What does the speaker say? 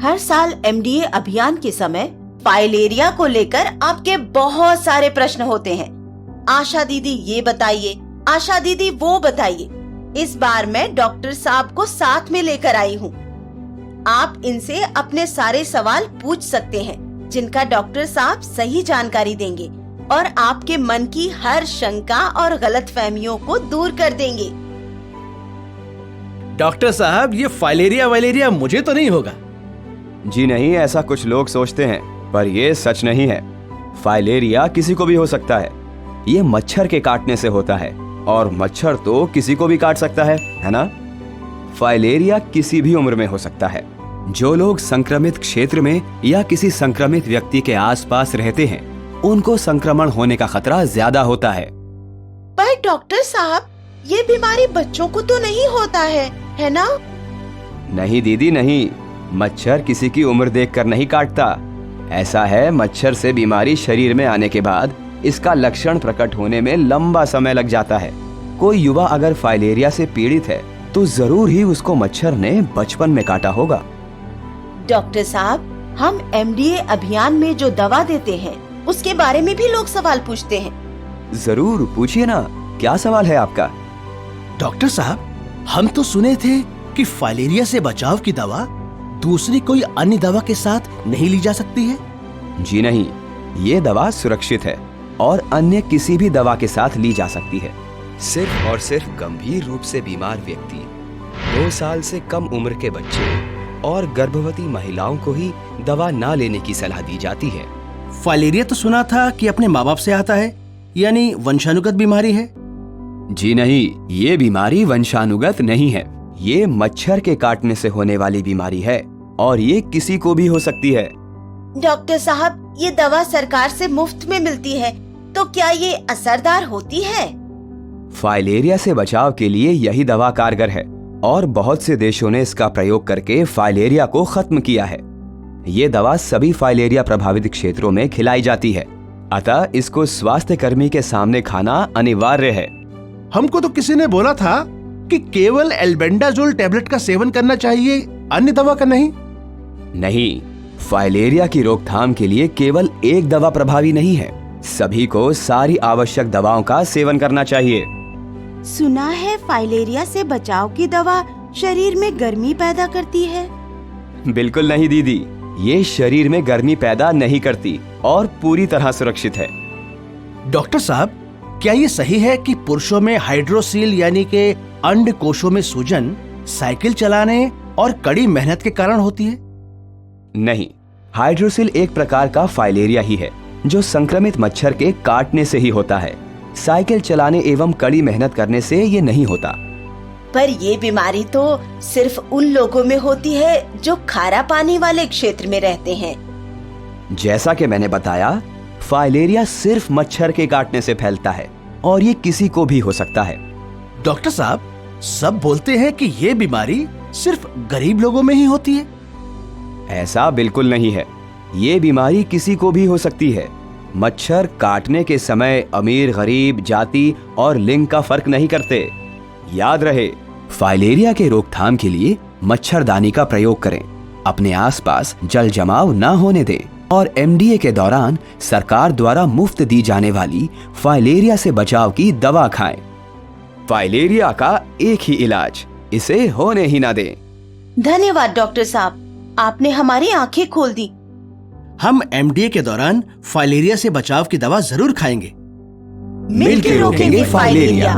हर साल एमडीए अभियान के समय फाइलेरिया को लेकर आपके बहुत सारे प्रश्न होते हैं। आशा दीदी ये बताइए, आशा दीदी वो बताइए। इस बार मैं डॉक्टर साहब को साथ में लेकर आई हूँ। आप इनसे अपने सारे सवाल पूछ सकते हैं, जिनका डॉक्टर साहब सही जानकारी देंगे और आपके मन की हर शंका और गलतफहमियों को दूर कर देंगे। डॉक्टर साहब, ये फाइलेरिया वाइलेरिया मुझे तो नहीं होगा? जी नहीं, ऐसा कुछ लोग सोचते हैं, पर ये सच नहीं है। फाइलेरिया किसी को भी हो सकता है। ये मच्छर के काटने से होता है और मच्छर तो किसी को भी काट सकता है ना? फाइलेरिया किसी भी उम्र में हो सकता है। जो लोग संक्रमित क्षेत्र में या किसी संक्रमित व्यक्ति के आसपास रहते हैं, उनको संक्रमण होने का खतरा ज्यादा होता है। पर डॉक्टर साहब, ये बीमारी बच्चों को तो नहीं होता है ना? नहीं दीदी नहीं, मच्छर किसी की उम्र देखकर नहीं काटता। ऐसा है, मच्छर से बीमारी शरीर में आने के बाद इसका लक्षण प्रकट होने में लंबा समय लग जाता है। कोई युवा अगर फाइलेरिया से पीड़ित है तो जरूर ही उसको मच्छर ने बचपन में काटा होगा। डॉक्टर साहब, हम एमडीए अभियान में जो दवा देते हैं उसके बारे में भी लोग सवाल पूछते हैं। जरूर पूछिए ना, क्या सवाल है आपका? डॉक्टर साहब, हम तो सुने थे कि फाइलेरिया से बचाव की दवा दूसरी कोई अन्य दवा के साथ नहीं ली जा सकती है। जी नहीं, ये दवा सुरक्षित है और अन्य किसी भी दवा के साथ ली जा सकती है। सिर्फ और सिर्फ गंभीर रूप से बीमार व्यक्ति, 2 साल से कम उम्र के बच्चे और गर्भवती महिलाओं को ही दवा ना लेने की सलाह दी जाती है। फाइलेरिया तो सुना था कि अपने माँ बाप से आता है, यानी वंशानुगत बीमारी है। जी नहीं, ये बीमारी वंशानुगत नहीं है। ये मच्छर के काटने से होने वाली बीमारी है और ये किसी को भी हो सकती है। डॉक्टर साहब, ये दवा सरकार से मुफ्त में मिलती है, तो क्या ये असरदार होती है? फाइलेरिया से बचाव के लिए यही दवा कारगर है और बहुत से देशों ने इसका प्रयोग करके फाइलेरिया को खत्म किया है। ये दवा सभी फाइलेरिया प्रभावित क्षेत्रों में खिलाई जाती है, अतः इसको स्वास्थ्य कर्मी के सामने खाना अनिवार्य है। हमको तो किसी ने बोला था कि केवल एल्बेंडाजोल टैबलेट का सेवन करना चाहिए, अन्य दवा का नहीं। नहीं, फाइलेरिया की रोकथाम के लिए केवल एक दवा प्रभावी नहीं है। सभी को सारी आवश्यक दवाओं का सेवन करना चाहिए। सुना है फाइलेरिया से बचाव की दवा शरीर में गर्मी पैदा करती है। बिल्कुल नहीं दीदी, ये शरीर में गर्मी पैदा नहीं करती और पूरी तरह सुरक्षित है। डॉक्टर साहब, क्या ये सही है कि पुरुषों में हाइड्रोसील यानी के अंडकोशों में सूजन साइकिल चलाने और कड़ी मेहनत के कारण होती है? नहीं, हाइड्रोसील एक प्रकार का फाइलेरिया ही है जो संक्रमित मच्छर के काटने से ही होता है। साइकिल चलाने एवं कड़ी मेहनत करने से ये नहीं होता। पर ये बीमारी तो सिर्फ उन लोगों में होती है जो खारा पानी वाले क्षेत्र में रहते हैं। जैसा कि मैंने बताया, फाइलेरिया सिर्फ मच्छर के काटने से फैलता है और ये किसी को भी हो सकता है। डॉक्टर साहब, सब बोलते हैं कि ये बीमारी सिर्फ गरीब लोगों में ही होती है। ऐसा बिल्कुल नहीं है, ये बीमारी किसी को भी हो सकती है। मच्छर काटने के समय अमीर गरीब जाति और लिंग का फर्क नहीं करते। याद रहे, फाइलेरिया के रोकथाम के लिए मच्छरदानी का प्रयोग करें, अपने आसपास जल जमाव न होने दें और एमडीए के दौरान सरकार द्वारा मुफ्त दी जाने वाली फाइलेरिया से बचाव की दवा खाएं। फाइलेरिया का एक ही इलाज, इसे होने ही ना दें। धन्यवाद डॉक्टर साहब, आपने हमारी आंखें खोल दी। हम एमडीए के दौरान फाइलेरिया से बचाव की दवा जरूर खाएंगे। मिलकर रोकेंगे फाइलेरिया।